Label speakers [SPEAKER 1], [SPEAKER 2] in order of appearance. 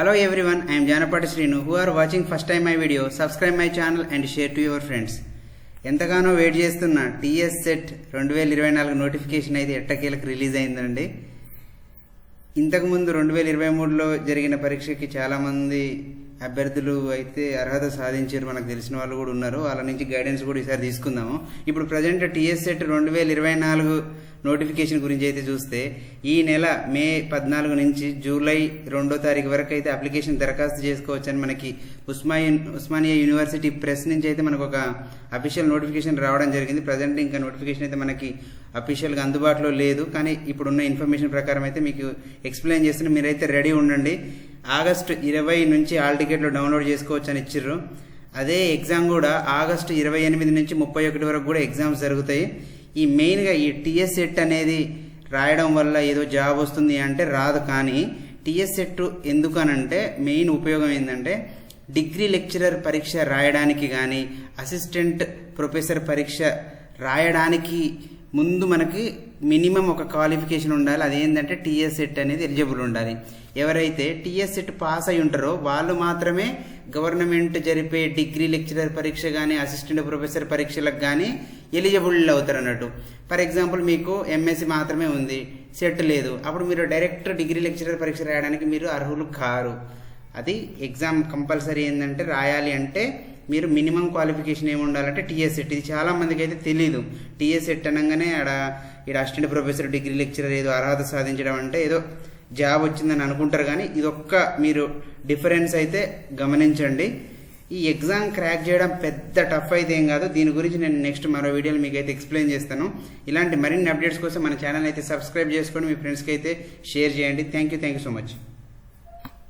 [SPEAKER 1] Hello everyone, I am Janapati Srinu. Who are watching first time my video, subscribe my channel and share to your friends. ఎంతగానో wait చేస్తున్న TS set 2024 notification అయితే ఎట్టకేలకు release అయిందండి. ఇంతకుముందు 2023లో జరిగిన పరీక్షకి చాలామంది అభ్యర్థులు అయితే అర్హత సాధించారు, మనకు తెలిసిన వాళ్ళు కూడా ఉన్నారు. వాళ్ళ నుంచి గైడెన్స్ కూడా ఈసారి తీసుకుందాము. ఇప్పుడు ప్రజెంట్ టీఎస్ సెట్ 2024 నోటిఫికేషన్ గురించి అయితే చూస్తే ఈ నెల మే 14 నుంచి జూలై 2వ తారీఖు వరకు అయితే అప్లికేషన్ దరఖాస్తు చేసుకోవచ్చని మనకి ఉస్మానియా యూనివర్సిటీ ప్రెస్ నుంచి అయితే మనకు ఒక అఫీషియల్ నోటిఫికేషన్ రావడం జరిగింది. ప్రజెంట్ ఇంకా నోటిఫికేషన్ అయితే మనకి అఫీషియల్గా అందుబాటులో లేదు, కానీ ఇప్పుడున్న ఇన్ఫర్మేషన్ ప్రకారం అయితే మీకు ఎక్స్ప్లెయిన్ చేస్తున్న మీరైతే రెడీ ఉండండి. ఆగస్టు 20 నుంచి హాల్ టికెట్లు డౌన్లోడ్ చేసుకోవచ్చు అని ఇచ్చిర్రు. అదే ఎగ్జామ్ కూడా ఆగస్టు 28 నుంచి 31 వరకు కూడా ఎగ్జామ్స్ జరుగుతాయి. ఈ మెయిన్గా ఈ టీఎస్ సెట్ అనేది రాయడం వల్ల ఏదో జాబ్ వస్తుంది అంటే రాదు, కానీ టీఎస్ సెట్ ఎందుకనంటే మెయిన్ ఉపయోగం ఏంటంటే డిగ్రీ లెక్చరర్ పరీక్ష రాయడానికి కానీ అసిస్టెంట్ ప్రొఫెసర్ పరీక్ష రాయడానికి ముందు మనకి మినిమం ఒక క్వాలిఫికేషన్ ఉండాలి. అదేంటంటే టీఎస్ సెట్ అనేది ఎలిజిబుల్ ఉండాలి. ఎవరైతే టీఎస్ సెట్ పాస్ అయి ఉంటారో వాళ్ళు మాత్రమే గవర్నమెంట్ జరిపే డిగ్రీ లెక్చరర్ పరీక్ష కానీ అసిస్టెంట్ ప్రొఫెసర్ పరీక్షలకు కానీ ఎలిజిబుల్ అవుతారు అన్నట్టు. ఫర్ ఎగ్జాంపుల్ మీకు ఎంఎస్సి మాత్రమే ఉంది, సెట్ లేదు, అప్పుడు మీరు డైరెక్ట్ డిగ్రీ లెక్చరర్ పరీక్ష రాయడానికి మీరు అర్హులు కారు. అది ఎగ్జామ్ కంపల్సరీ ఏంటంటే రాయాలి అంటే మీరు మినిమం క్వాలిఫికేషన్ ఏమి ఉండాలంటే టీఎస్ సెట్. ఇది చాలా మందికి అయితే తెలియదు. టీఎస్ సెట్ అనగానే ఇక్కడ అసిస్టెంట్ ప్రొఫెసర్ డిగ్రీ లెక్చరర్ ఏదో అర్హత సాధించడం అంటే ఏదో జాబ్ వచ్చిందని అనుకుంటారు, కానీ ఇదొక్క మీరు డిఫరెన్స్ అయితే గమనించండి. ఈ ఎగ్జామ్ క్రాక్ చేయడం పెద్ద టఫ్ అయితే ఏం కాదు. దీని గురించి నేను నెక్స్ట్ మరో వీడియోలో మీకు అయితే ఎక్స్ప్లెయిన్ చేస్తాను. ఇలాంటి మరిన్ని అప్డేట్స్ కోసం మన ఛానల్ అయితే సబ్స్క్రైబ్ చేసుకోండి, మీ ఫ్రెండ్స్కి అయితే షేర్ చేయండి. Thank you so much.